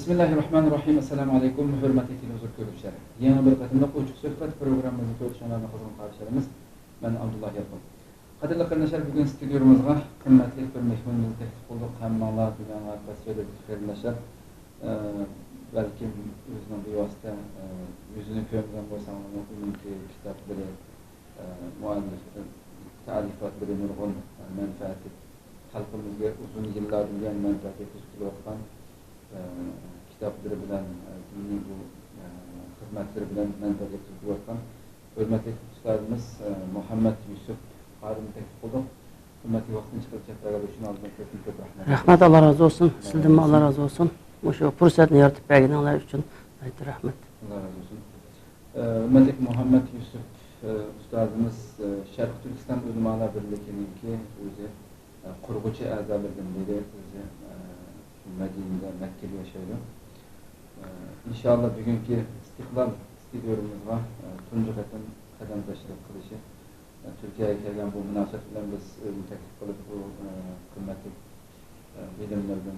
Bismillahirrahmanirrahim. Assalamu alaikum. Hürmetli televizyon görüşleri. Yeni bir katında Uçuk Söhbet programımızı görüşenlerine kızgın karşılarımız. Ben Abdullah Yapın. Kadirli kardeşler, bugün stüdyomuzda kıymetli bir mehmanımızı teklif bulduk. Hammallah dünyanın arkası söyledik kardeşler. Belki yüzünün bir vasıta yüzünü köyümden boysanlar ki kitapları, mualliflerin talifatları nurgun menfaati halkımızda uzun yıllar dünyanın menfaati kuşkulu kitapları bilen, dini bu hizmetleri bilen menfaat ettiği hürmetli ustadımız Muhammed Yusuf Harun'u teklif bulduk. Hürmetli vaktini çıkartacaklar için aldığına çok rahmet. Rahmet Allah razı olsun. Sizden de Allah razı olsun. Bu fırsatını yaratıp verdiğinizler için rahmet. Allah razı olsun. Hürmetli Muhammed Yusuf ustadımız Şarkı Türkistan Ulemalar Birliği'nin ki özü kurgucu azalarından biri özü Medine'de, Mekke'de yaşıyordu. İnşallah bugünkü istiklal stüdyomuzda tuncu kadem taşırıp kılışı Türkiye'ye gelgen bu münasebetle biz teklif kılıp bu kıymetli bilimlerden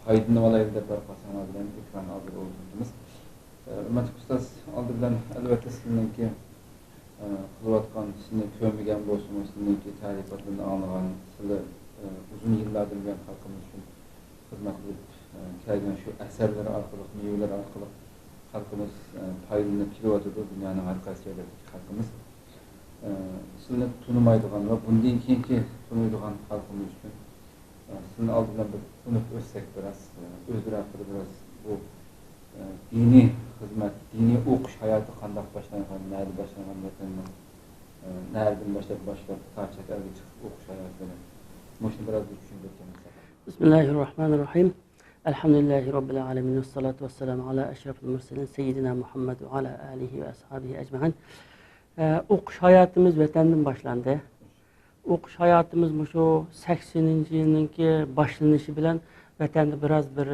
aydınlamalarıyla barkasana bilen ikram alır olduğumuz. Ümmetlik Ustaz aldı bilen elbette sizinki kılıvatkan, sizin kömügen bolsun, sizinki tarifatlarını anlayan, sizi uzun yıllardır bilen halkımız için hizmet edip kelgen şu eserleri arkalık, meyveler arkalık halkımız payını kilovatıdır dünyanın harikası yerlerdeki halkımız. Sizinle tunumaydıgan ve bundan keyinki tunuyduğun halkımız için sizinle aldığından bir tunup özsek biraz, özdürafları biraz bu dini hizmet, dini okuş hayatı kandak başlayan, nerede başlayan vatanına, nereden başlayıp tarçak elde çıkıp okuş hayatları. Bunu biraz düşündürken mesela. Bismillahirrahmanirrahim. Elhamdülillahi Rabbil alemin. Vessalatu vesselamu ala eşrafil murselin. Seyyidina Muhammed ve ala alihi ve ashabihi ecmaîn. Okuş hayatımız vatenden başlandı. Okuş hayatımız bu şu 80. yılınki başlanışı bilen vatanda biraz bir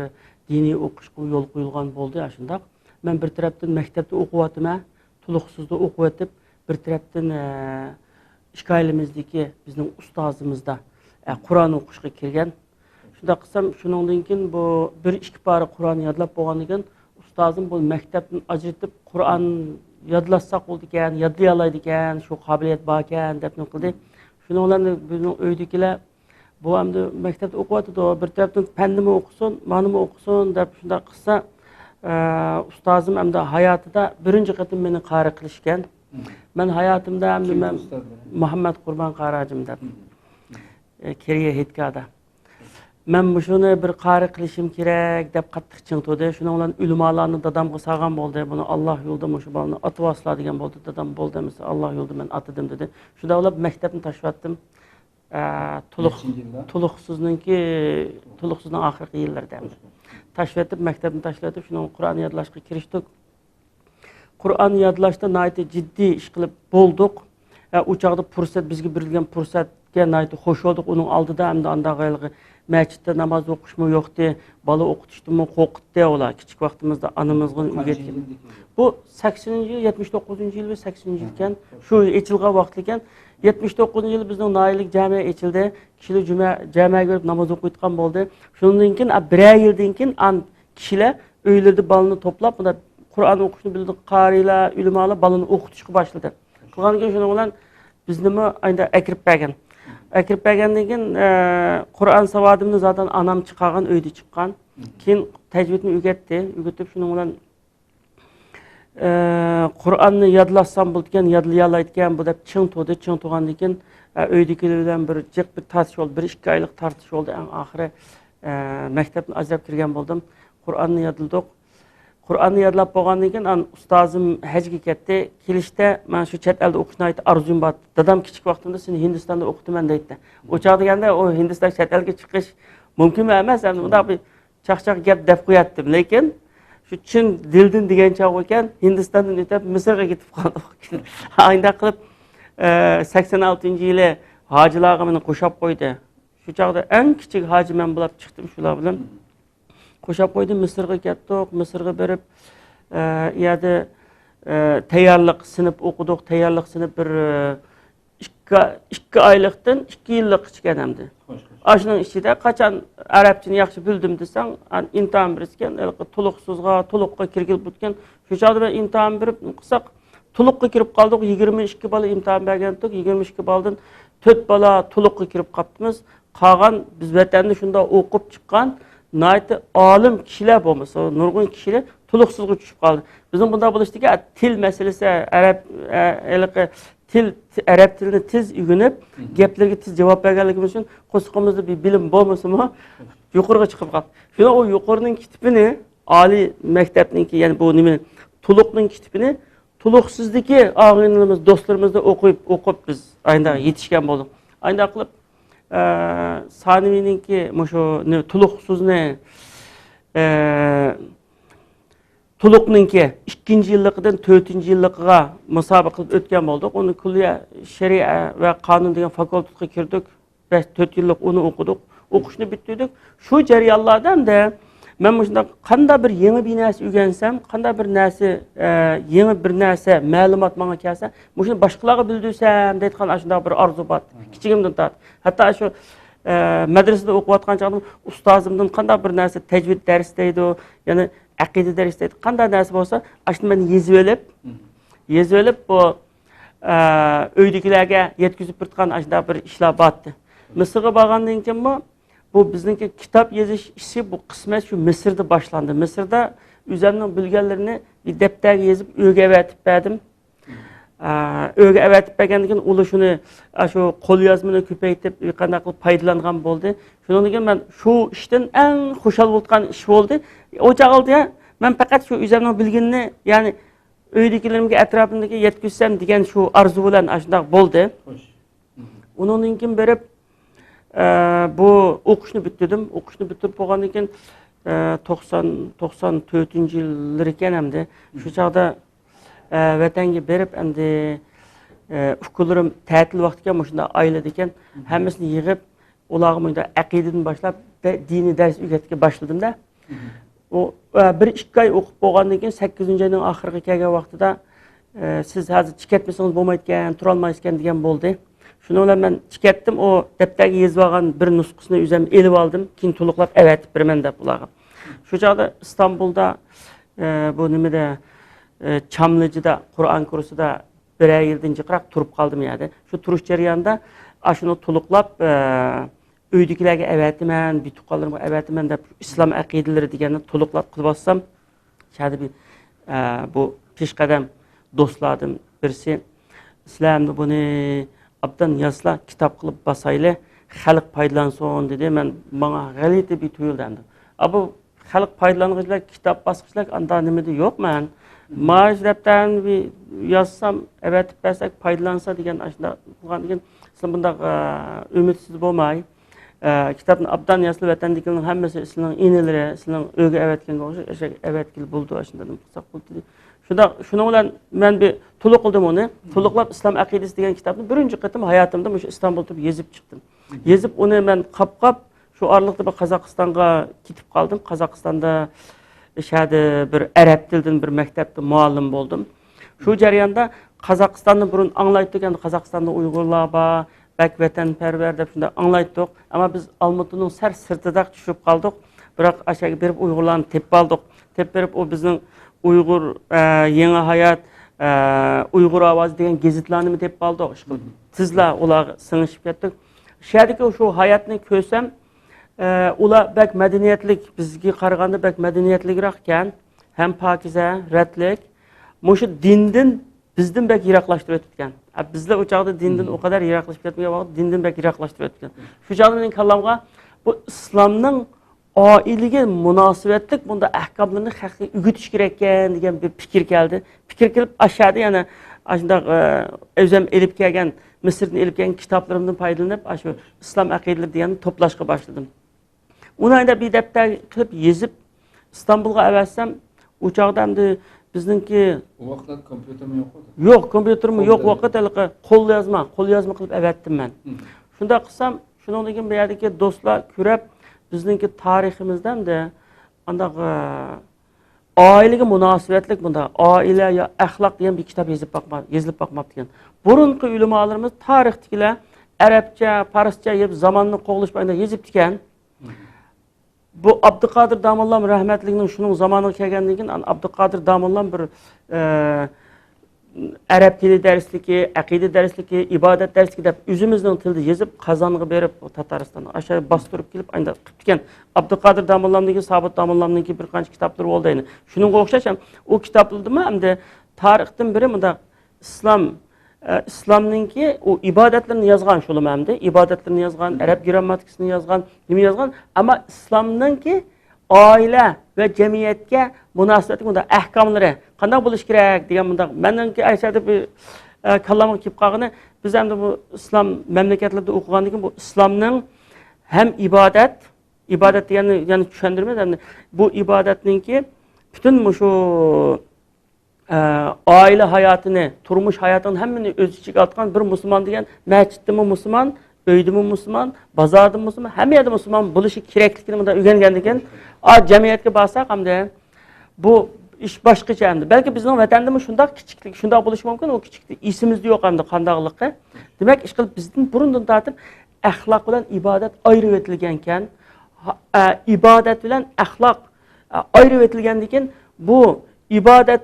dini okuşqa yol qo'yilgan bo'ldi aşındaq. Men bir tarafdan maktabda o'qiyotman, tuluqsizda o'qib o'tib, bir tarafdan ishqaylimizdagi bizning ustozimizda Qur'on o'qishga kirgan. Shunda qilsam, shuningdan keyin bu bir ikki pora Qur'on yodlab bo'lgandan keyin ustozim bu maktabdan ajratib Qur'on yodlasak bo'ldi ekan, yodlay oladi ekan, shu qobiliyat bor ekan deb qildi. Shuninglarni bizning uydagilar bu hamda maktabda o'qiyotdi, bir tarafdan fannimi o'qisin, manimi o'qisin deb shunday qilsa, ustozim hamda hayotida birinchi qatim meni qari qilishgan. Men hayotimda hamda men Muhammad Qurbon qarajim deb Keriya Hetkada. Men shuni bir qari qilishim kerak deb qattiq chingtdi. Shuning bilan ulamolarni dadamga salgan bo'ldi. Buni Alloh yo'lida mushu bolani atib asla degan bo'ldi. Dadam bo'ldi, mesela Alloh yo'lida men atadim dedi. Shunda olib maktabni tashlab tuluqsizning oxirgi yillarida tashlatib maktabni tashlatib shuni Qur'on yodlashga kirishdik. Qur'on yodlashda nihoyat jiddiy ish qilib bo'ldik. U chaqda fursat bizga berilgan fursatga nihoyat xush bo'ldik. Uning oldida hamda andag'aylig'i masjidda namoz o'qishmi yo'qdi, bola o'qitishdimi, qo'rqitdi ular. Kichik vaqtimizda onamizga o'rgatgan. Bu 80-yil, 79-yil va 80-yil ekan. Shu echilgan vaqt ekan. 79-yil bizning noilik jamiya echildi. Kishilar jamiyaga berib namoz o'qiyotgan bo'ldi. Shundan keyin bir yildan keyin kishilar uylarda balani to'plab, bunda Qur'on o'qishni bildi, qarilar, ulamolar balani o'qitishga boshladi. Qilgandan keyin shuning bilan biznimi ayda akirib bergan. Akirib bergandan keyin Qur'on savodimni zaten anam chiqargan, uyda chiqqan. Keyin tajvidni o'rgatib shuning bilan Qur'onni yodlasam bo'lgan, yodlay oladigan bu deb ching to'g'andan keyin uydagilar bilan bir jiq bir tartish oldi, 1-2 oylik tartish oldi. Eng oxiri maktabni ajrab kirgan bo'ldim. Qur'onni yodladik. Qur'onni yodlab bo'lgandan keyin ustozim hajga ketdi. Kelishda men shu chet elda o'qishni arzum bor. Dadam kichik vaqtimda seni Hindistonda o'qitaman deydi. O'cha deganda o Hindiston chet elga chiqish mumkin emas. Endi bunday bir chaqchaq gap deb qo'yatdim, lekin shu chin dildan degan chaq ekan, Hindistondan o'tib Misrga ketib qoldi. Ayda qilib 86-yili hojilarga meni qo'shab qo'ydi. Shu chaqda eng kichik hoji men bo'lib chiqdim shular bilan. Qo'shab qo'ydi, Misrga ketdik. Misrga berib, yerda tayyorlik sinib o'qidik. Tayyorlik sinib bir 2 oylikdan 2 yillik chiqqan hamdi. Aşının içinde qachon arabchani yaxshi bildim desang, imtihon berishgan, to'liqsizga, to'liqqa kirgil bitgan. Shu chog'da men imtihon berib qilsak, to'liqqa kirib qoldik. 22 bola imtihon bergandik. 22 boladan 4 bola to'liqqa kirib qolibmiz. Qolgan biz vatanda shunda o'qib chiqqan nayt olim kishilar bo'lmasa, nurg'un kishilar to'liqsizga tushib qoldi. Bizning bunda bo'lishdagi til masalasi, arab tilini tez o'rganib, gaplarga tez javob berganligimiz uchun qo'sqimizda bir bilim bo'lmasa-mu, yuqoriga chiqib qoldi. Shuna o yuqorining kitobini, oliy maktabningki, ya'ni bu nimani, to'liqning kitobini to'liqsizdagi og'inlarimiz, do'stlarimizda o'qib biz ayda yetishgan bo'ldik. Ayda qilib Saniviningki shu to'liqsizni Tuluqninki 2-yilligidan 4-yilligiga musobaqa qilib o'tgan bo'ldik. Uni kulliya shariat va qonun degan fakultetga kirdik. 4 yillik uni o'qidik. O'qishni bitirdik. Shu jarayonlarda men shunda qanday bir yangi bir narsa o'rgansam, qanday bir narsa, yangi bir narsa ma'lumot menga kelsa, shuni boshqalarga bildirsam deyotgan shunday bir orzu bor. Kichigimdan tart. Hatto shu madrasada o'qiyotgan chog'da ustozimdan qanday bir narsa tajvid dars deydi, ya'ni aqida darsida qanday narsa bo'lsa, ashuni men yezib olib bu uydagilarga yetkazib turgan ashunday bir ishlar botdi. Misrga borgandan keyin bu bizningki kitob yozish ishi bu qismat shu Misrda boshlandi. Misrda o'zimning bilganlarini bir daftarga yozib uyga avatib berdim. Uyga avatib bergandan keyin ular shuni shu qo'lyozmani ko'paytirib qanday qilib foydalangan bo'ldi. Shundan keyin men shu ishdan eng xushal bo'lgan ish bo'ldi. O chog'da men faqat shu o'zimning bilganini, ya'ni uydagilarimga atrofimdagi yetkazsam degan shu orzu bilan shunday bo'ldi. Undan keyin berib bu o'qishni bitirdim. O'qishni bitirib bo'lgandan keyin 94-yillar ekan hamda shu chog'da vatanga berib endi uklarim ta'til vaqtiga shunda oilada ekan, hammasini yig'ib ularga bunda aqidadan boshlab diniy dars o'rgatishga boshladim-da. O 1-2 oy o'qib bo'lgandan keyin 8-oyning oxiriga kelgan vaqtida siz hozir chikatmasangiz bo'lmaydigan, tura olmaysiz degan bo'ldi. Shuni bilan men chikatdim, o daftarga yozib olgan bir nusxasini o'zim elib oldim, keyin to'liqlab avatib beraman deb ularga. Shu chog'da Istanbulda bu nimada Çamlıcıda Qur'on kursida 1 yildan jiqroq turib qoldim yerda. Shu turish jarayonida ashuni to'liqlab uydagilarga avatiman, bituqqanlarga avatiman deb islom aqidalari deganni to'liqlab qilib olsam, shada bir bu peshqadam do'stlardim birisi islomni buni obdan yozla kitob qilib basayli, xalq foydalansin dedi. Men menga g'alati bir tuyuldi. Bu xalq foydalanuvchilar, kitob bosqichlar anda nimada yo'q men. Maaş daftarını bir yazsam, evet bersak faydalansa degan aslında bo'lgan degan sizlar bunda ümitsiz bo'lmay, kitobni abdan yozilib vatandagilarning hammasi sizlarning enelari, sizlarning uyga avatganga o'xshab avatkil bo'ldi aslında qilsak bo'ldi. Shuna bilan men bir to'liq qildim uni. To'liqlab islom aqidasi degan kitobni birinchi qatim hayotimda shu Istanbulda yozib chiqdim. Yozib uni men qap shu oraliqda Qozog'istonga ketib qoldim. Qozog'istonda Şəhədə bir ərəb dildən bir məktəbdə müəllim oldum. Şu jarayonda Qozog'istonni burun anglaytdik, endi Qozog'istonda Uyg'urlar bor, bak vatanparvar deb shunda anglaytdik. Ammo biz Olmutining sirtida tushib qoldik. Biroq aşağı berib Uyg'urlarni tepib oldik. Tepib berib o bizning Uyg'ur yangi hayot, Uyg'ur ovozi degan gazetlarni tepib oldik. Sizlar ular singishib ketdik. Şəhədəki şu hayotni ko'rsam, ular bak madaniyatlik, bizga qaraganda bak madaniyatliroq ekan, ham pokiza, ratlik. Mushu dindan bizdan bak yiroqlashtirib o'tgan. Bizlar o chog'da dindan o qadar yiroqlashib ketmagan vaqt dindan bak yiroqlashtirib o'tgan. Shu chog'da mening kallamga bu islomning oilaga munosabatlik bunda ahkomlarni haqiqiy o'g'itish kerak ekan degan bir fikr keldi. Fikr kelib aşağıda yana shunday o'zim elib kelgan, Misrdan elib kelgan kitoblarimdan foydalanib, shu islom aqidalari deganni to'plashga boshladim. Unayda bir daftar qilib yezib İstanbulga avatsam, u chog'da hamda bizningki o vaqtda kompyutermi yo'q edi? Yo'q, kompyutermi yo'q vaqtda qo'lyozma qilib avatdim men. Shunda qilsam, shundan keyin bu yerdagi do'stlar ko'rib, bizningki tariximizdan da andaq oilaga munosabatlik bunda oila yo axloq degan bir kitob yozilib boqmabdi ekan. Burunqi ulamolarimiz tarixdagilar Arapça, Farsça yeb zamanını qoğuluşmayında yezip diken. Bu Abdülkadir Damallam rahmetliğinin şunun zamanı kelgenliğin Abdülkadir Damallam bir Arap dili dersligi, aqida dersligi, ibadet dersligi deb özümüzün tilde yezip kazanığı berip Tataristan'a aşağı bastırıp gelip aynda qıp diken Abdülkadir Damallam'daki Sabit Damallam'daki bir qancha kitapları oldu yani. Şunun o'xshash o kitaplardı mı hem de tarixten biri mında İslam'nınki o ibadetlerini yazgan şolum hem de ibadetlerini yazgan, Arap grammatikasini yazgan, nima yazgan ama İslam'nınki aile ve cemiyetke münasebeti bunda ahkamları qanday bo'lish kerak degan bunda meniki aytadi bir kallamga kelib qolgani biz ham bu islom mamlakatlarida o'qigandan keyin bu islomning hem ibadet degani tushundirmaydi ham bu ibadatninki bütün shu aile hayatını, turmuş hayatının hemmini öz içine atkan bir Müslüman degan mescitte mi Müslüman, öyde mi Müslüman, bazarda mı Müslüman, hem yerde Müslüman buluşu kerakligini bunda öğrengendikken cemiyetke barsak hamda bu iş başqacha hamda. Belki bizning vatanda mi shundoq kichiklik, shundoq bo'lishi mumkin, o kichiklik esimizda yo'q hamda qandaqligi. Demak, ish qilib bizning burundan tortib axloq bilan ibodat ayirib etilgan ekan, ibodat bilan axloq ayirib etilgandan keyin bu ibadet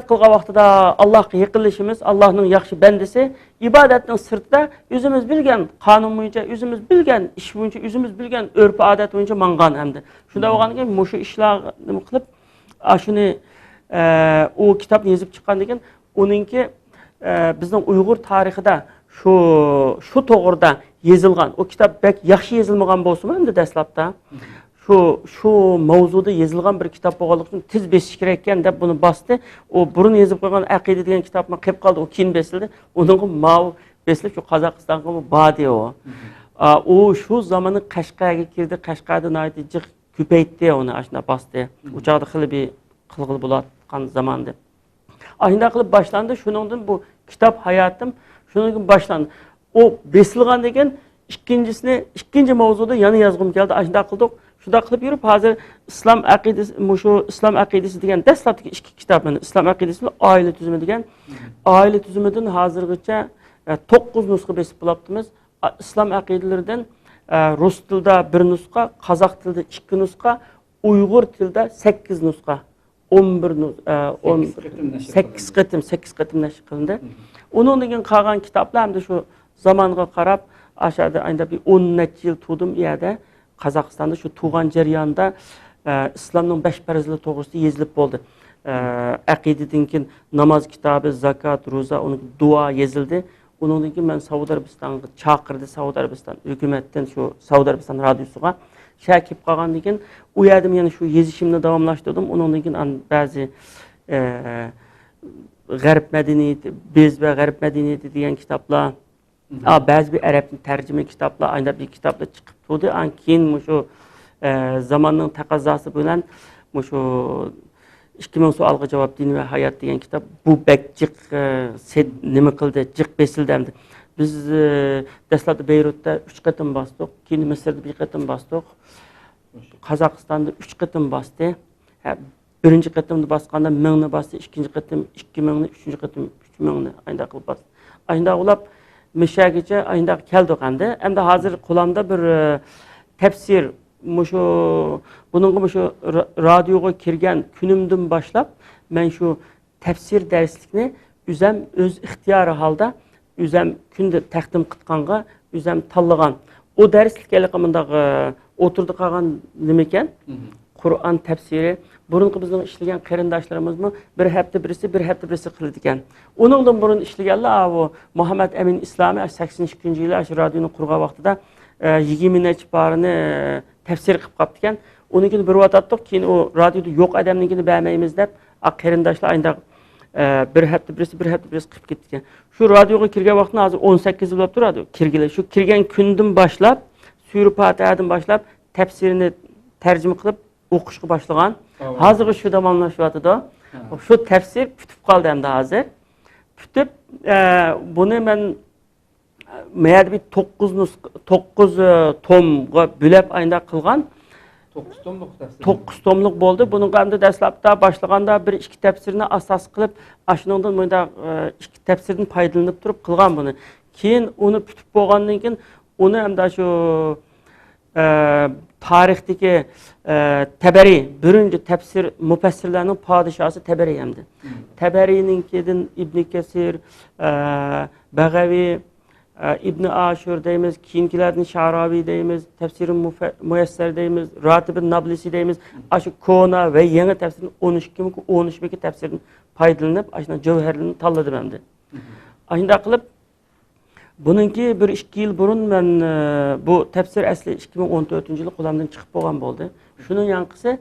qilgan vaqtida Allohga yaqinlashimiz, Allohning yaxshi bandasi, ibodatning sirtida o'zimiz bilgan qonun bo'yicha, o'zimiz bilgan ish bo'yicha, o'zimiz bilgan urf-odat bo'yicha mangan hamda. Shunda bo'lgandan keyin mushu ishlarni qilib, shuni o kitobni yozib chiqqandan keyin uninki bizning Uyg'ur tarixida shu to'g'rida yozilgan, o kitob bek yaxshi yozilmagan bo'lsa-mu endi dastlabda şu mavzuda yozilgan bir kitap bo'lganligi uchun tiz besish kerak ekan deb buni bosdi. O burun yozib qo'ygan aqida degan kitobni qilib qoldi, o keyin besildi. Uning mav besilib shu Qozog'istonga bodi o. O shu zamonni Qashqarga kirdi, Qashqarda noyati jiq ko'paytdi uni ashuna bosdi. Uchoqda qilg'il bo'layotgan zamanda. Ashunda qilib boshlandi. Shuningdan bu kitob hayotim shuningdan boshlandi. O besilgan degan ikkinchi mavzuda yana yozg'im keldi. Ashunda qildik. Şunda qilib yurib hozir islom aqidasi degan dastlabki ikki kitobni islom aqidasi bilan oila tuzumi degan oila tuzumidan hozirgacha 9 nusxa besib bo'libmiz. Islom aqidalaridan rus tilida 1 nusxa, qozoq tilida 2 nusxa, uyg'ur tilida 8 nusxa, 8 qatim nashr qilindi. Undan keyin qolgan kitoblar ham shu zamonga qarab aşağıda ayda bir 10 necha yil tudim yerda Qozog'istonda shu tug'an jarayonida islomning 5 farzlari to'g'risida yozilib bo'ldi. Aqidadan keyin namoz kitobi, zakot, ro'za, uni duo yozildi. Undan keyin men Saudiya Arabistonga chaqirdi, Saudiya Arabiston hukumatdan shu Saudiya Arabiston radiosiga shakib qolgandan keyin u yerda men shu yozishimni davomlashtirdim. Undan keyin ba'zi g'arb madaniyati, biz va g'arb madaniyati degan kitoblar ba'zi bir Arap tercüme kitaplar, aynı bir kitapla çıkıp durdu. Keyin şu zamanın taqozosi bilan şu 2000 savolga javob din va hayot degan kitap bu bek jiq nima qildi, jiq besildi hamda. Biz dastlabda Beyrutda 3 qatim bosdik, keyin Misrda 1 qatim bosdik. Qozog'istonda 3 qatim bosdi. Birinchi qatimni bosganda 1000 ni bosdi, ikkinchi qatim 2000 ni, uchinchi qatim 3000 ni aynda qilib bosdi. Aynda ulab Mişagicha ayında keldik endi. Endi hozir qo'limda bir tafsir mushu buningga shu radioga kirgan kunimdan boshlab men shu tafsir darslikni o'zim o'z ixtiyori holda o'zim kunda taqdim qilganga o'zim tanlagan. O darslik haliqimdagi o'tirdi qolgan nima ekan? Qur'on tafsiri burunqi bizning ishlagan qarindoshlarimizmi bir hafta birisi qildi ekan. Uningdan burun ishlaganlar bu Muhammad Amin Islomiy 82-yili shu radioni qurgan vaqtida 20 necha barini tafsir qilib qopti ekan. Unikini bir vatatdik, keyin o radioda yo'q odamnikini bermaymiz deb qarindoshlar aynda bir hafta birisi qilib ketdi ekan. Shu radioga kirgan vaqtda hozir 18 yil bo'lib turadi. Kirgilar shu kirgan kundan boshlab, Sura Fatihadan boshlab tafsirini tarjima qilib o'qishga boshlagan. Hozir shu davomlashyapti. Shu tafsir tutib qoldi hamda hozir. Tutib buni men mayada bir 9 tomga bo'lib aynda qilgan. 9 tomlik tafsir. 9 tomlik bo'ldi. Buning hamda dastlabda boshlaganda 1-2 tafsirni asos qilib, ashundan bunda 2 tafsirdan foydalanib turib qilgan buni. Keyin uni tutib bo'lgandan keyin uni hamda shu tarixdagi Tabari birinchi tafsir mufassirlarning podshosi Tabari hamdi. Tabarininkidan Ibn Kasir, Bag'aviy, İbn Ashur deymiz, keyingilardan Sha'raviy deymiz, tafsir muyassar deymiz, Ratib Nablisi deymiz. Aşı Kona ve yangi tafsirin 13 tafsirdan foydalanib, ashuna javharlarni tanladim hamdi. Ashunda qilib buningki 1-2 yil burun men bu tafsir asli 2014-yili qo'limdan chiqib bo'lgan bo'ldi. Shuning yanqisi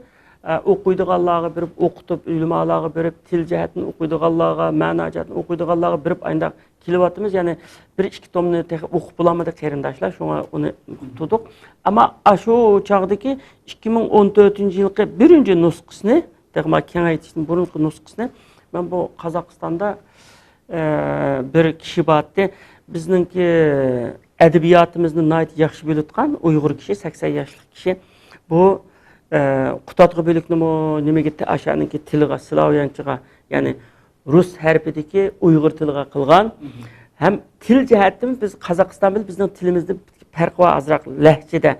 o'qiydiganlarga berib, o'qitib, ulamolarga berib, til jihatini o'qiydiganlarga, ma'no jihatini o'qiydiganlarga berib ayndaq kelyapmiz. Ya'ni 1-2 tomni o'qib bo'lmadi qarindoshlar, shunga uni tutdik. Ammo shu chaqdagi 2014-yilgi birinchi nusxasini, texma kengaytirishning burungi nusxasini men bu Qozog'istonda bir kishi bordi. Bizningki adabiyotimizni nihoyat yaxshi bilayotgan Uyg'ur kishi, 80 yoshli kishi. Bu Qutatgı bölüknümü nimeге aşağınınki tilga, Slavyanchaga, yani Rus harfidagi Uyg'ur tiliga qilgan. Hem til jihatdan biz Qozog'iston bilan bizning tilimizda farq bor, azroq lahjada,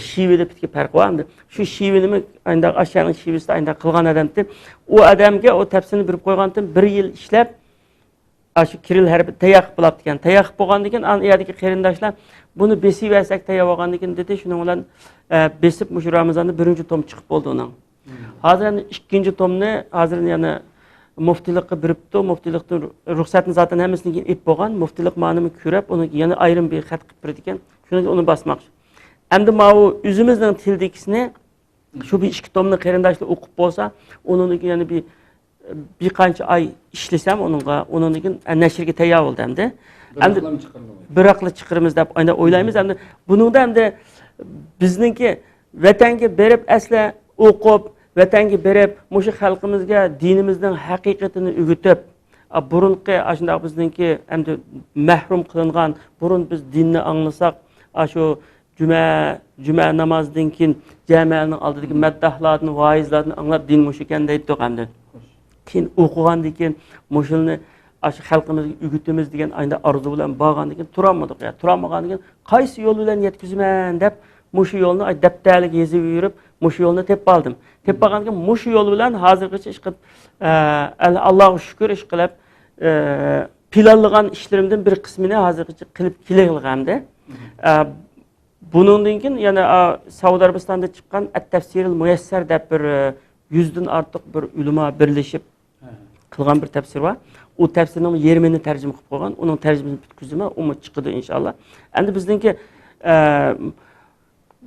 shivida bitki farq bor. Shu shivini ayndaq aşağının shivisida ayndaq qilgan odamni, o odamga o tafsirni berib qo'ygandan 1 yil ishlab shu Kiril harfi tayoq bo'lib ekan. Tayoq bo'lgandan keyin aniyadagi qarindoshlar buni besib versak tayoq bo'lgandan keyin dedi, shuning bilan besib mush Ramazonda 1-tom chiqib bo'ldi uning. Hozir 2-tomni hozir yana muftilikqa beribdi. Muftilikning ruxsatini zaten hammasini keyin ep bo'lgan. Muftilik ma'nini ko'rib, uni yana ayrim bir xat qilib berdi ekan. Shuni uni basmoqchi. Endi mana o'zimizning tildekisini shu 2-tomni qarindoshlar o'qib bo'lsa, uni yana bir qancha ay ishlasam onun için nashrga tayyor bo'ldi hamda. Endi biraqli chiqirimiz deb o'ylaymiz. Endi buningda hamda bizningki vatanga berib asla o'qib, vatanga berib, mushu xalqimizga dinimizning haqiqatini o'rgatib, burunqi ashunday bizningki hamda mahrum qilingan, burun biz dinni anglasak, shu juma namozidan keyin jamiyaning oldidagi maddahlarni, vaizlarni anglab din mush ekan deydi hamda. Keyin o'qigandan keyin mushulni shu xalqimizga o'rgatamiz degan ayda orzu bilan borgandan keyin turolmadik. Turolmagandan keyin qaysi yo'l bilan yetkazaman deb mushu yo'lni daftarga yozib yurib, mushu yo'lni tepib oldim. Tepib olgandan keyin mushu yo'l bilan hozirgacha ish qilib, Allohga shukr ish qilib, planlagan ishlarimdan bir qismini hozirgacha qilib kelagamda. Buningdan keyin yana Saudiya Arabistonda chiqqan At-Tafsirul Muyassar deb bir 100'den artıq bir ulama birleşip qilgan bir tafsir var. O tafsirning yermeni tarjima qilib qo'ygan. Uning tarjimasini bitkizma, umi chiqdi inshaalloh. Endi bizningki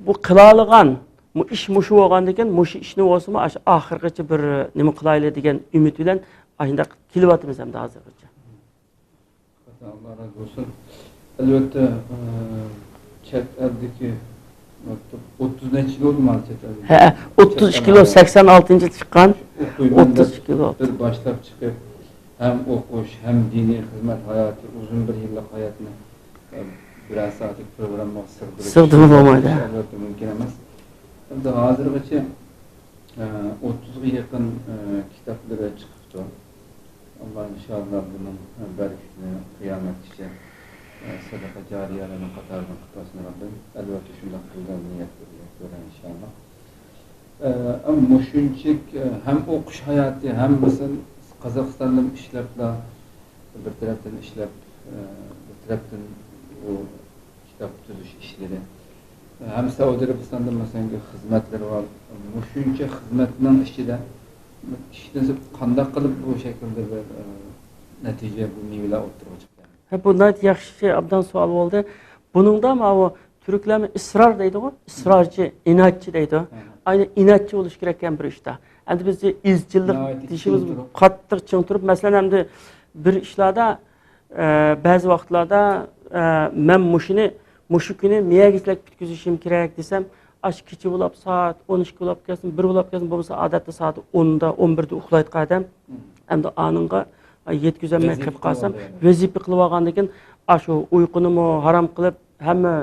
bu qiladigan bu ish mushu bo'lgandan keyin mushu ishni o'simi oxirgacha bir nima qilayli degan umid bilan shunda kelyapmiz ham hozirgacha. Allah razı olsun. Elbette chat eldeki 30 neçə yıl oldu mu çetədə? Hə, 32 kilo 86-cı çıxan 30 kilo. Bir başlap çıxıb hem okuş, hem dini hizmet hayatı, uzun bir yıllık hayatını biraz saatlik programma sığdırıb olmaydı. Elbette mümkün emas. Hem de hazırgacha 30'a yakın kitaplara çıkıptı. Allah inşallah bunun bereketini kıyametçe sadaka cariyelerinin katarının kıtasını Rabbim elbette şundan kıldan niyet veriyor inşallah. Ama şunçik hem okuş hayatı hem mesela Kazakistan'da işlepla bir taraftan işlep bir taraftan o kitap tutuş işleri hem Suudi Arabistan'da mesela hizmetleri var. Şunçik hizmetinin işçide işten qanday qilib bu şekilde bir natija bu mevla o'ttirib Bu nayt yaxshi abdan savol bo'ldi. Buningda mana turklar isror deydi-ku, isrorchi, inatchi deydi. Ayni inatchi bo'lish kerak ekan bir ishda. Endi biz izchillik deyishimiz qattiq ching turib, masalan hamda bir ishlarda ba'zi vaqtlarda men mushu kuni miyagislak bitkazishim kerak desam, ash kecha bo'lib soat 12 bo'lib kelsin, 1 bo'lib kelsin, bo'lmasa odatda soat 10da, 11da uxlaydi qadam. Endi aninga yetkazamay qilib qolsam, vazifa qilib olgandan keyin shu uyquni harom qilib, hamma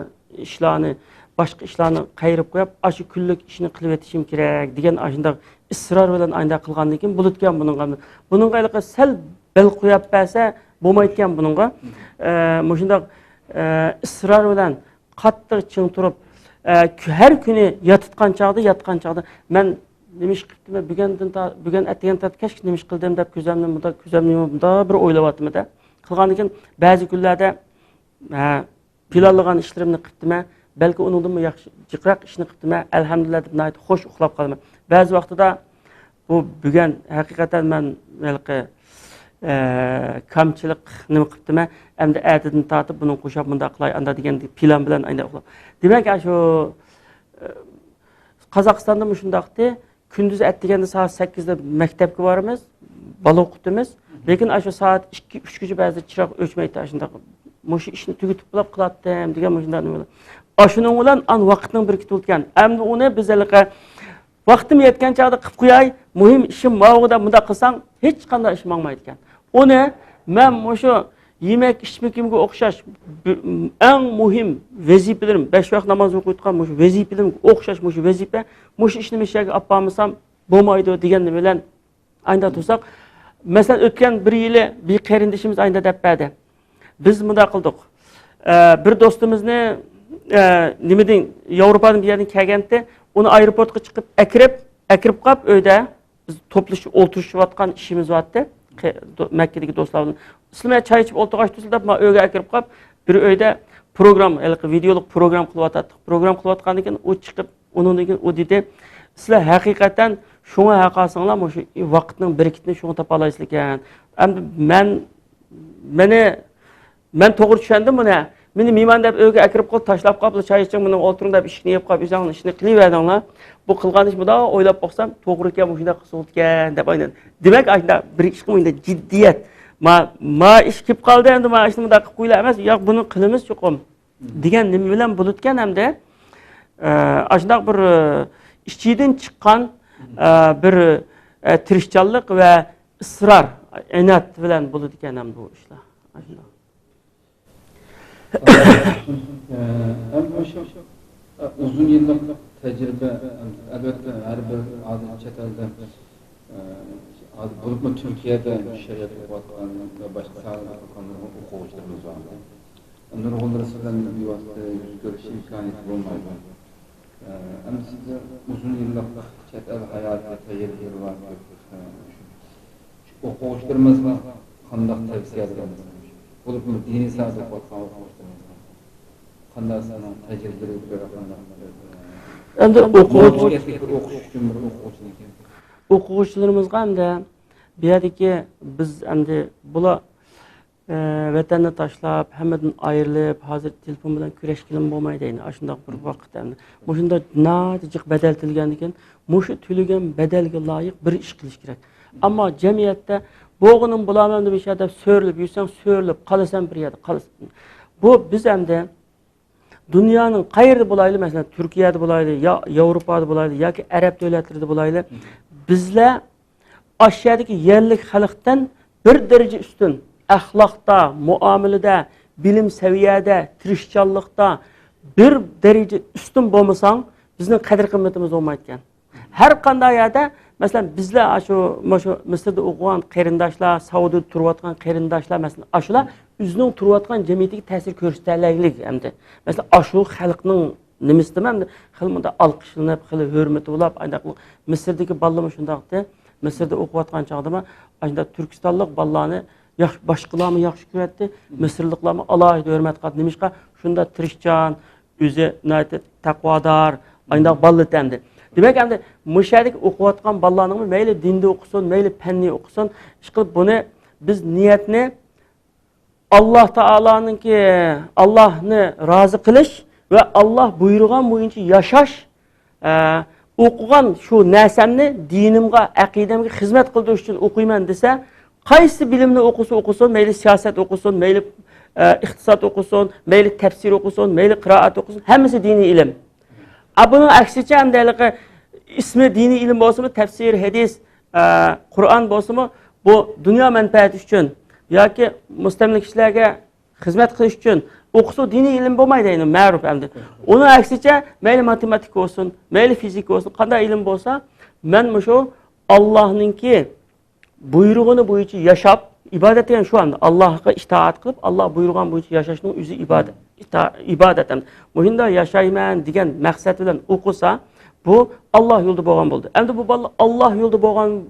ishlarni, boshqa ishlarni qayirib qo'yib, shu kunlik ishni qilib yetishim kerak degan shunday isror bilan ayda qilgandan keyin bo'lutgan buningga sal bel qo'yib bersa bo'lmaydigan buningga. Shunday ısrar bilan qattiq ching turib har kuni yotitgan chog'da men nima ish qilibdim bugun atgan tatkash nima ish qildim deb ko'zimni bunda bir o'ylayaptimda qilgandan keyin ba'zi kunlarda planlagan ishlarimni qildim balki undan yaxshi jiqroq ishni qildim alhamdulillah deb nihoyat xush uxlab qolaman ba'zi vaqtida bugun haqiqatan men balki kamchilik nima qilibdim endi ertadan tortib buni qo'shib bunda qilay anda degan plan bilan ayda uxlab demak shu Qozog'istonda shundaqdi kunduz atdiganda soat 8 da maktabga boramiz bola o'qitamiz lekin shu soat 2-3 gacha ba'zi chiroq o'chmaydi shundaq mushu ishni tugatib bo'lib qilatdim degan shunday nima shuning bilan vaqtning birikib o'tgan endi uni biz vaqtim yetgan chog'da qilib qo'yay muhim ishim mavg'ida bunda qilsang hech qanday ish bo'lmaydi ekan uni men mushu yemek içmekimge o'xshash eng muhim vazifalarim 5 vaqt namoz o'qiyotgan mushu vazifalarimga o'xshash mushu vazifa mushu ishni mishaga olib bormasam bo'lmaydi degan bilan ayda tursak masalan o'tgan bir yili bir qarindishimiz ayda deb berdi biz bunda qildik bir do'stimizni nimadan Yevropadan bir yerdan kelganda uni aeroportga chiqib akirib qolib uyda biz to'plashib o'tirishayotgan ishimiz vardı Makkadagi do'stlar bilan sizlar choy ichib o'tirg'ach deb men uyga kirib qolib bir uyda program videoluk program qilayotgandan keyin u chiqib undan keyin u dedi sizlar haqiqatan shunga haqasinglar shu vaqtning birikitini shunga topa olasizlar ekan endi men to'g'ri tushundim buni meni mehmon deb uyga kirib qolib tashlab qolib choy iching buni o'tiring deb ishni yeb qolib o'zingni ishni qilaverdinglar bu qilgan ish buda o'ylab boqsam to'g'ri ekan shunday qilsa ekan deb o'yladim demak shunda bir ish qilmaydi jiddiyat ma ish kelib qoldi endi ma ishni bunday qilib qo'ylar emas yo'q buni qilamiz chuqum degan nima bilan bo'lutgan hamda shunday bir ishchidan chiqqan bir tirishchanlik va isror inat bilan bo'ladi ekan ham bu ishlar uzun yıllık tecrübe elbette her bir adet çetelde bulup mu Türkiye'de şeriat okuyan ve başka sağlık okuyanların okuyucularımız var. Nurgulları sizden bir vasıta yüz görüşü imkaniyeti olmaydı. Ama sizde uzun yıllık çetel hayatı tecrübeleri var. Okuyucularımız var. Kandak tavsiye edilmez. Bulup mu dini sağlık okuyan okuyucularımız var. Kandak tecrübeleri endi o'quvchilarimizga hamda bu yerdagi biz endi bular vatanni tashlab hammadan ayrilib hozir telefon bilan kurashgan bo'lmaydi endi shundoq bir vaqt endi shunda jiq badal tilgandan keyin mushu to'lagan badalga loyiq bir ish qilish kerak ammo jamiyatda bo'g'inim bo'laman deb ish deb so'rilib yursang so'rilib qolasan bir yerda qolasan bu biz endi dünyanın qayerda bo'layli mesela Türkiye'de bo'layli ya Avrupa'da bo'layli yoki Arab davlatlarida bo'layli bizlar aşağıdaki yerlik xalqdan bir daraja ustun axloqda, muomalada, bilim saviyada, tirishchanlikda bir daraja ustun bo'lmasang bizning qadr qimmatimiz bo'lmaydi ekan. Har qanday yerda mesela bizlar shu Misrda o'qigan qarindoshlar, Saudiyada turayotgan qarindoshlar mesela shular o'zining turayotgan jamiyatiga ta'sir ko'rsataylik endi. Mesela shu xalqning nimasi demamdi, xilmida alqishlanib, xil hurmati bo'lib, ayda Misrdagi bolalar shundaqdi. Misrda o'qiyotgan chog'da ayda Turkistonlik bolalarni boshqalarni yaxshi ko'radi, Misrliklarni alohida hurmat qiladi. Nimishqa shunda tirishchan, o'zi taqvodor, ayda bolalar endi. Demek endi mushalik o'qiyotgan bolalarning mayli dinda o'qisin, mayli fanni o'qisin, ish qilib buni biz niyatni Allah Taola'nınki Allah'ni razı qilish ve Allah buyurgan bo'yicha yashash o'qigan shu narsamni dinimga, aqidamga xizmat qildirish uchun o'qiyman desa, qaysi bilimni o'qisin, mayli siyosat o'qisin, mayli iqtisod o'qisin, mayli tafsir o'qisin, mayli qiroat o'qisin, hammasi diniy ilm. Bunun aksicha hamdaligi ismi diniy ilm bo'lsa-mu, tafsir, hadis, Qur'on bo'lsa-mu, bu dunyo manfaati uchun yoki mustamlikchilarga xizmat qilish uchun o'qisa diniy ilm bo'lmaydi endi ma'ruf endi. Uning aksicha mayli matematika bo'lsin, mayli fizika bo'lsin, qanday ilm bo'lsa, men shu Allohningki buyrug'ini bo'yicha yashab, ibodat degan shu anda Allohga itoat qilib, Alloh buyurgan bo'yicha yashashning o'zi ibodat. İbadet hem. Muhinda yaşayman degan maqsad bilan o'qisa, bu Alloh yo'lida bo'lgan bo'ldi. Endi bu balla Alloh yo'lida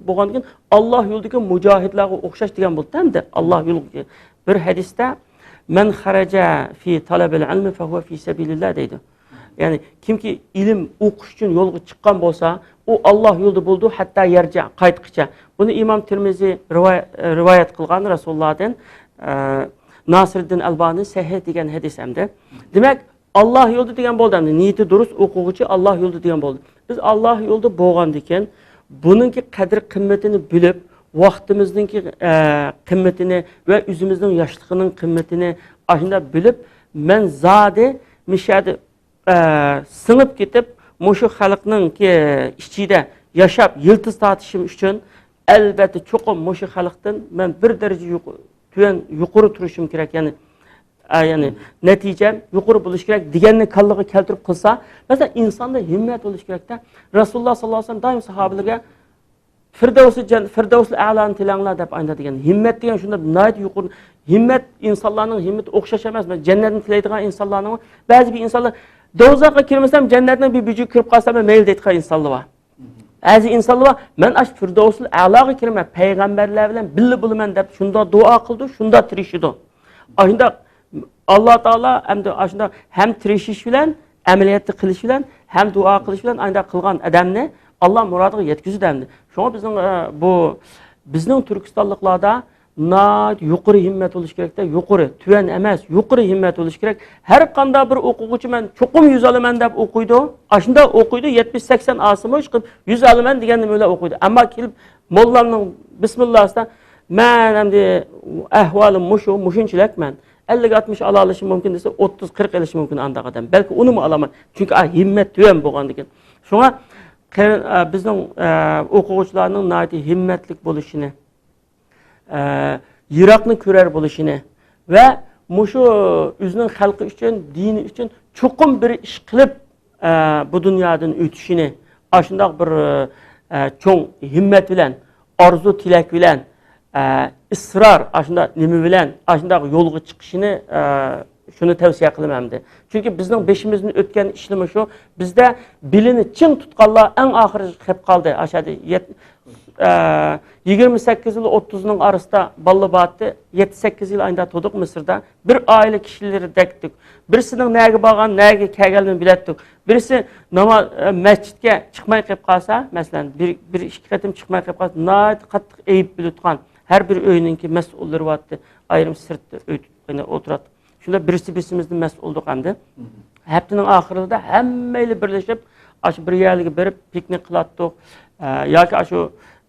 bo'lgandan keyin Alloh yo'lidagi mujohidlarga o'xshash degan bo'ldi. Endi Alloh yo'liga bir hadisda men xaraja fi talabil ilmi fa huwa fi sabilillah deydi. Ya'ni kimki ilm o'qish uchun yo'lga chiqqan bo'lsa, u Alloh yo'lida bo'ldi, hatto yarja qaytqicha. Buni Imom Termiziy rivoyat qilgan Rasulullohdan Nasriddin Albani sahih degan hadis hamda. Demak, Alloh yo'lida degan bo'ldi hamda niyati durust o'quvchi Alloh yo'lida degan bo'ldi. Biz Alloh yo'lida bo'lgandan keyin buningki qadr qimmatini bilib, vaqtimizningki qimmatini va o'zimizning yoshligining qimmatini ashunda bilib, men zodi mishadi singib ketib, mushu xalqningki ichida yashab yiltiz tortishim uchun albatta cho'qim mushu xalqdan men bir daraja yuqori turishim kerak, ya'ni natija yuqori bo'lish kerak deganni kallaga keltirib qilsa, masalan insonda himmat bo'lish kerakda. Rasululloh sollallohu alayhi vasallam doim sahobalarga Firdavsul a'loni tilanglar deb aytadigan. Himmat degan shunda nihoyat yuqori. Himmat insonlarning himmati o'xshash emas. Jannatni tilaydigan insonlarning ba'zi bir insonlar do'zaxga kirmasam jannatning bir buji kirib qolsam mayli deydigan insonlar bor. Ba'zi insonlar men ash Firdavsul a'loga kiraman, payg'ambarlar bilan birga bo'laman deb shunda duo qildi, shunda tirishdi. Ashunda Alloh taolo ashunda ham tirishish bilan, amaliyotni qilish bilan, ham duo qilish bilan anda qilgan odamni Alloh murodiga yetkazadi. Shunga bizning Turkistonliklarda yuqori himmat bo'lish kerakda, yuqori, tuvan emas, yuqori himmat bo'lish kerak. Har qanday bir o'quvchi men cho'qim 100 olaman deb o'qiydi. Ashunda o'qiydi 70-80 osimo chiqib 100 olaman deganni o'ylab o'qiydi. Ammo kelib mollaning bismillahdan men endi ahvolim mushunchilikman. 50-60 ala olishim mumkin desa 30-40 olishim mumkin anda odam. Balki uni ham olaman. Chunki himmat tuvan bo'lgandan keyin. Shunga bizning o'quvchilarning nihoyat himmatlik bo'lishini, yiroqni ko'rar bo'lishini va mushu o'zining xalqi uchun, dini uchun cho'qim bir ish qilib bu dunyodan o'tishini, shunday bir cho'ng himmat bilan, orzu tilak bilan, isror shunday nima bilan shunday yo'lga chiqishini shuni tavsiya qilaman. Chunki bizning beshimizning o'tgan ishlimi shu, bizda bilini chin tutganlar eng oxiri qolib qoldi. Ashadi 28 yil 30 ning orasida Ballabotda 7-8 yil ayda to'diq Misrda. Bir oila kishileri dekdik. Birisining nega borgan, nega kelganini bilatdik. Birisi masjidga chiqmay qolib qolsa, masalan, bir ikki qatim chiqmay qolib qolsa, nihoyat qattiq ayib bilutgan. Har bir o'yiningki mas'ullari bor, ayrim sirtda o'tiradi. Shunda birisi-birimizning mas'ullik hamda. Haftaning oxirida hammaylar birlashib, shu bir yerga berib piknik qilatdik. Yoki shu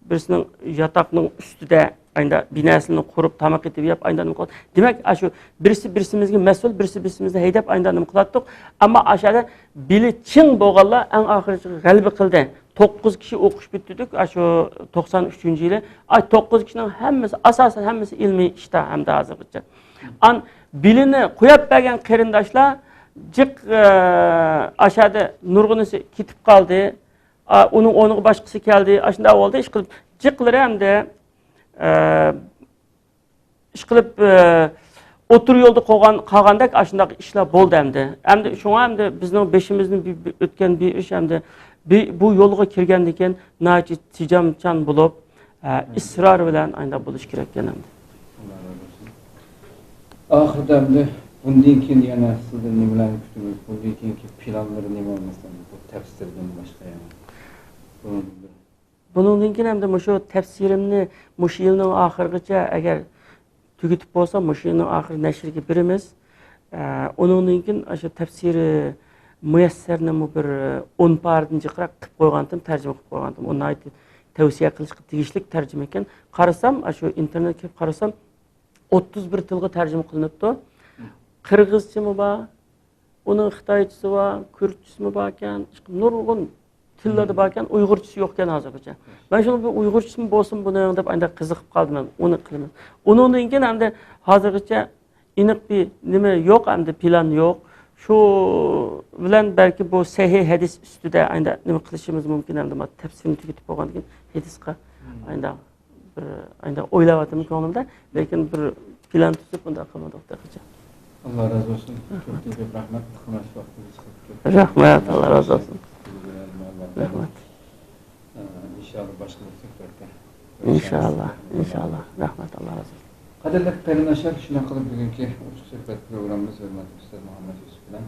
birisining yotoqning ustida ayda binasini qurib tamoq etib yeb aydan qilib. Demak, shu birisi-birimizga mas'ul, birisi-birimizni haydab aydan qilatdik. Ammo ashada bili chin bo'lganlar eng oxirgi g'alaba qildi. 9 kishi o'qish bitdik. Shu 93-yili. 9 kishining hammasi asosan hammasi ilmiy ishda hamda hozirgacha. Bilini qo'yib bergan qarindoshlar jiq ashada nurg'unisi ketib qoldi. Uning o'rniga boshqasi keldi. Shunda bo'ldi ish qilib jiqlar hamda ish qilib o'tir yo'lda qolgandek shunday ishlar bo'ldi hamda. Hamda shunga hamda bizning beshimizning o'tgan bir ish hamda bu yo'lga kirgandan keyin nihoyat tijamchan bo'lib, isror bilan ayda bo'lish kerak ekan hamda. Oxirida bundan keyin yana sizdan nimalarni kutamiz? Bundan keyingi planlari nima bo'lmasin? Bu tafsirdan boshqa yana. Bundan keyin hamda shu tafsirimni shu yilning oxirigacha agar tugatib bo'lsa, shu yilning oxiri nashrga beramiz. Undan keyin shu tafsiri muyassarni bir 10 pardan jiqroq qilib qo'ygandim, tarjima qilib qo'ygandim. Uni aytib tavsiya qilishga tegishli tarjima ekan. Qarasam, shu internetga qarasam 31 tilga tarjima qilinibdi. Qirg'izchami bor, uning xitoychisi bor, kurdchisi bor ekan, nurg'un tillarda bor ekan, uyg'urchisi yo'q ekan hozirgacha. Men shuni bir uyg'urchisi bo'lsin buni deb anda qiziqib qoldim, uni qilaman. Undan keyin hamda hozirgacha aniq bir nima yo'q, hamda plan yo'q. Shu bilan balki bu sahih hadis ustida anda nima qilishimiz mumkin hamda tafsirni tugatib bo'lgandan keyin hadisga anda bir endi o'ylayaptım ko'nglimda, lekin bir plan tuzib bunday qilmadik deqicha. Allah razı olsun. Çok teşekkür rahmet. Hikmet vaktiniz çok. Rahmat, Allah razı olsun. Rahmat. İnşallah başka bir sohbette. İnşallah, inşallah. Rahmat, Allah razı olsun. Kaderli paylaşır, şuna kalıp bugünkü uçuk sohbet programımız hürmetli Üstad Muhammed Yusuf ile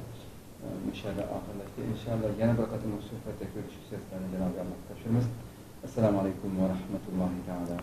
inşallah ahirleşti. İnşallah yeni bir katılım sohbette görüşürüz. Cenab-ı Allah taşırız. Esselamu Aleyküm ve Rahmetullahi Teala.